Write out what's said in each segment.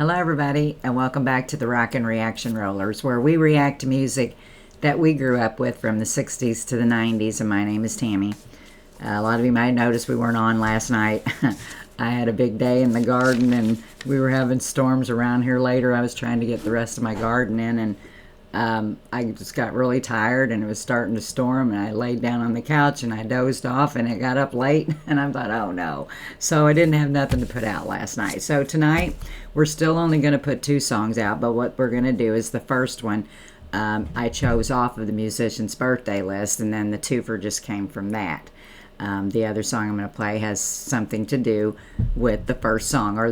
Hello, everybody, and welcome back to the Rockin' Reaction Rollers, where we react to music that we grew up with from the 60s to the 90s, and my name is Tammy. A lot of you might notice we weren't on last night. I had a big day in the garden, and we were having storms around here later. I was trying to get the rest of my garden in, and I just got really tired, and it was starting to storm, and I laid down on the couch, and I dozed off, and it got up late, and I thought, oh no. So I didn't have nothing to put out last night. So tonight, we're still only going to put 2 songs out, but what we're going to do is the first one I chose off of the musician's birthday list, and then the twofer just came from that. The other song I'm going to play has something to do with the first song, or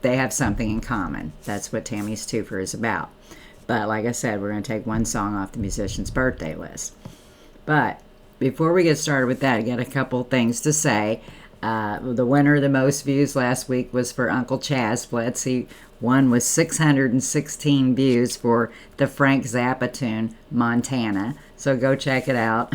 they have something in common. That's what Tammy's twofer is about. But like I said, we're going to take one song off the musician's birthday list. But before we get started with that, I got a couple things to say. The winner of the most views last week was for Uncle Chaz Blitz. He won with 616 views for the Frank Zappa tune, Montana. So go check it out.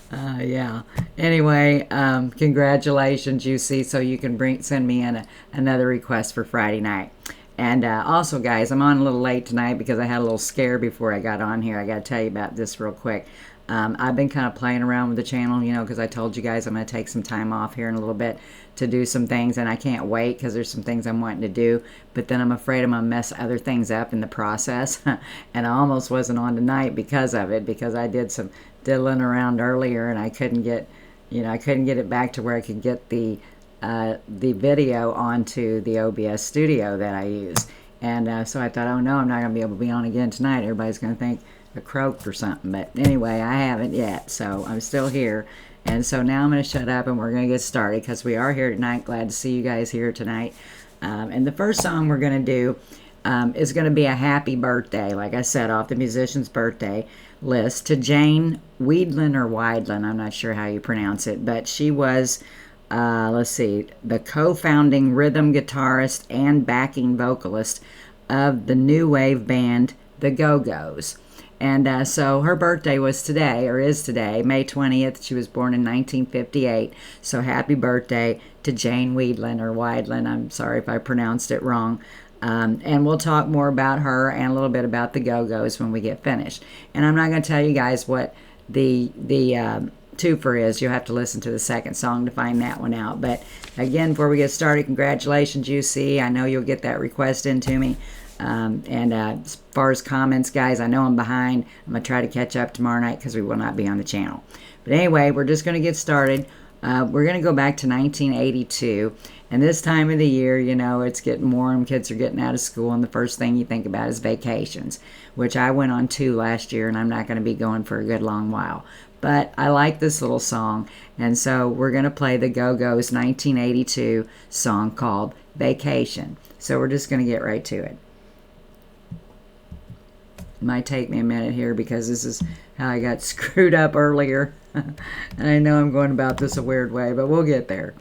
Yeah. Anyway, congratulations, you see, so you can send me in another request for Friday night. And also, guys, I'm on a little late tonight because I had a little scare before I got on here. I got to tell you about this real quick. I've been kind of playing around with the channel, you know, because I told you guys I'm going to take some time off here in a little bit to do some things, and I can't wait because there's some things I'm wanting to do, but then I'm afraid I'm going to mess other things up in the process, and I almost wasn't on tonight because of it, because I did some diddling around earlier, and I couldn't get, I couldn't get it back to where I could get the video onto the OBS studio that I use. And so I thought, oh no, I'm not going to be able to be on again tonight. Everybody's going to think I croaked or something. But anyway, I haven't yet, so I'm still here. And so now I'm going to shut up and we're going to get started because we are here tonight. Glad to see you guys here tonight. And the first song we're going to do is going to be a happy birthday, like I said, off the musician's birthday list, to Jane Weedlin or Weidlin. I'm not sure how you pronounce it, but she was... let's see, the co-founding rhythm guitarist and backing vocalist of the new wave band, the Go-Go's. And so her birthday was today, or is today, May 20th. She was born in 1958. So happy birthday to Jane Weedlin or Weidlin. I'm sorry if I pronounced it wrong. And we'll talk more about her and a little bit about the Go-Go's when we get finished. And I'm not going to tell you guys what the twofer is. You'll have to listen to the second song to find that one out. But again, before we get started, congratulations, UC. I know you'll get that request into me. As far as comments, guys, I know I'm behind. I'm going to try to catch up tomorrow night because we will not be on the channel. But anyway, we're just going to get started. We're going to go back to 1982. And this time of the year, it's getting warm. Kids are getting out of school. And the first thing you think about is vacations, which I went on 2 last year. And I'm not going to be going for a good long while. But I like this little song, and so we're going to play the Go-Go's 1982 song called Vacation. So we're just going to get right to it. It might take me a minute here because this is how I got screwed up earlier. And I know I'm going about this a weird way, but we'll get there.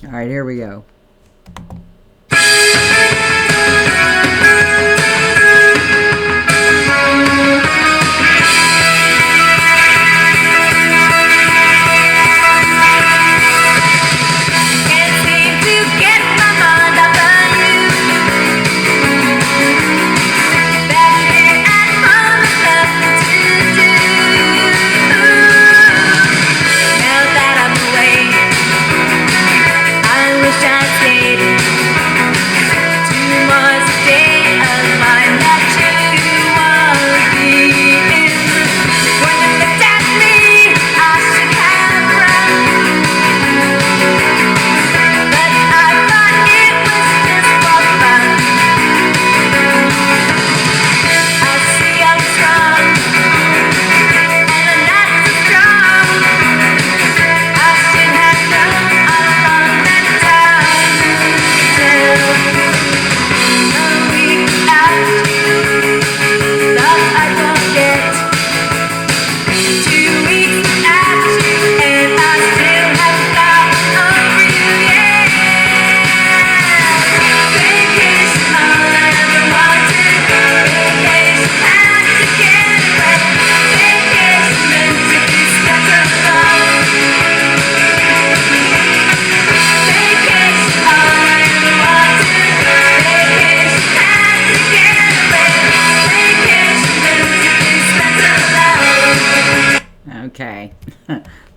All right, here we go. I wish I'd stayed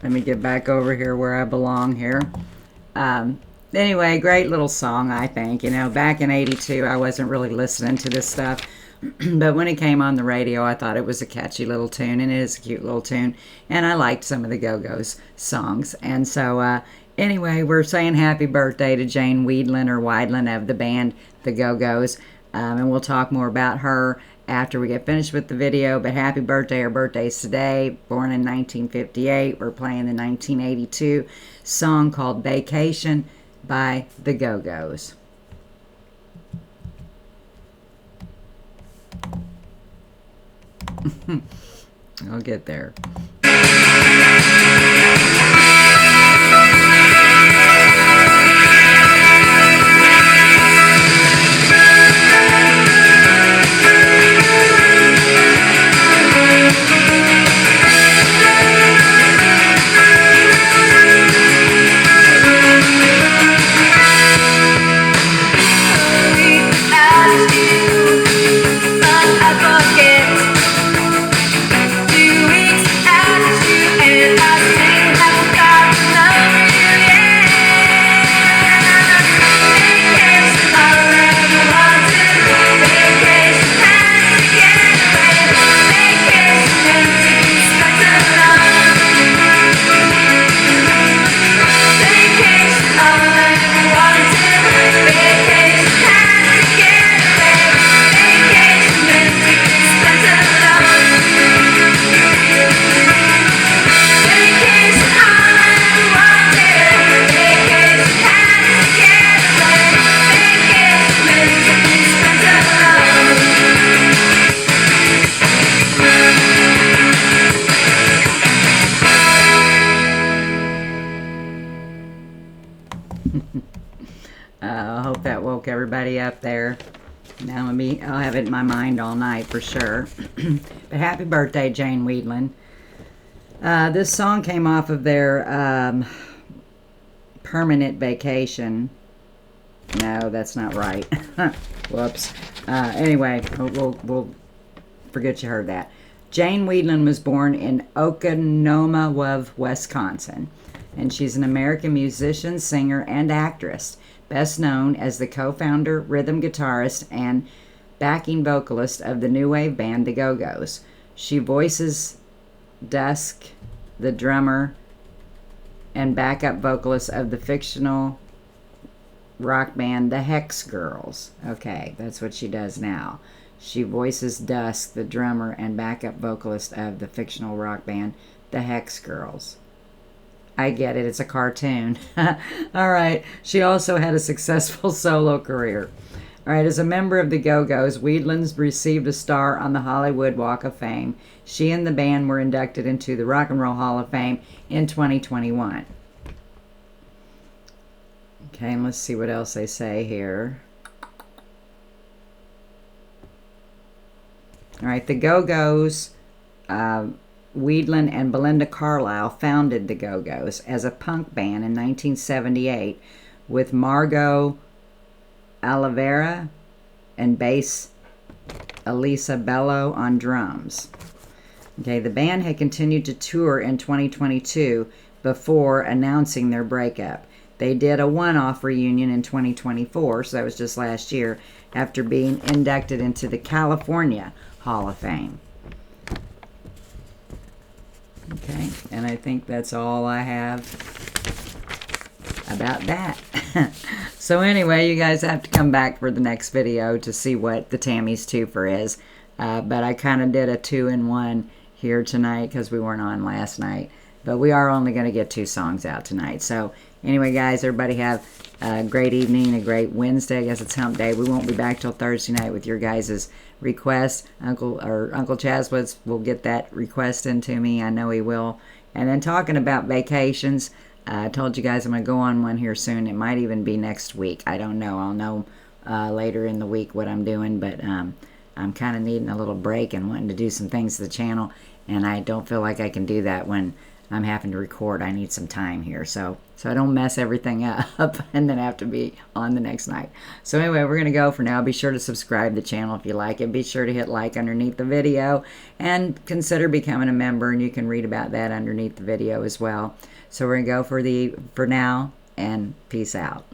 Let me get back over here where I belong here. Anyway, great little song, I think. You know, back in 82, I wasn't really listening to this stuff. But when it came on the radio, I thought it was a catchy little tune, and it is a cute little tune. And I liked some of the Go-Go's songs. And so, anyway, we're saying happy birthday to Jane Weedland or Weidland of the band The Go-Go's. And we'll talk more about her after we get finished with the video. But happy birthday. Her birthday's today. Born in 1958. We're playing the 1982 song called Vacation by The Go-Go's. I'll get there. I hope that woke everybody up there. Now I'll have it in my mind all night for sure. But happy birthday, Jane Weedland. This song came off of their Permanent Vacation. No, that's not right. Whoops. Anyway, we'll forget you heard that. Jane Weedland was born in Oconomowoc, Wisconsin, and she's an American musician, singer, and actress, best known as the co-founder, rhythm guitarist, and backing vocalist of the new wave band The Go-Go's. She voices Dusk, the drummer, and backup vocalist of the fictional rock band The Hex Girls. Okay, that's what she does now. She voices Dusk, the drummer and backup vocalist of the fictional rock band The Hex Girls. I get it, it's a cartoon. All right, she also had a successful solo career. All right, as a member of the Go-Go's, Weedland's received a star on the Hollywood Walk of Fame. She and the band were inducted into the Rock and Roll Hall of Fame in 2021. Okay, and let's see what else they say here. All right, the Go-Go's, Weedland and Belinda Carlisle founded the Go-Go's as a punk band in 1978 with Margot Oliveira and bass Elisa Bello on drums. Okay, the band had continued to tour in 2022 before announcing their breakup. They did a one-off reunion in 2024, so that was just last year, after being inducted into the California Hall of Fame. Okay, and I think that's all I have about that. So anyway, you guys have to come back for the next video to see what the Tammy's twofer is. But I kind of did a 2-in-1 here tonight because we weren't on last night. But we are only going to get 2 songs out tonight. So anyway, guys, everybody have a great evening, a great Wednesday. I guess it's hump day. We won't be back till Thursday night with your guys' requests. Uncle Chaswitz will get that request into me. I know he will. And then talking about vacations, I told you guys I'm going to go on one here soon. It might even be next week. I don't know. I'll know later in the week what I'm doing. But I'm kind of needing a little break and wanting to do some things to the channel. And I don't feel like I can do that when I'm having to record. I need some time here, so I don't mess everything up and then have to be on the next night. So anyway, we're going to go for now. Be sure to subscribe to the channel if you like it. Be sure to hit like underneath the video and consider becoming a member, and you can read about that underneath the video as well. So we're going to go for now, and peace out.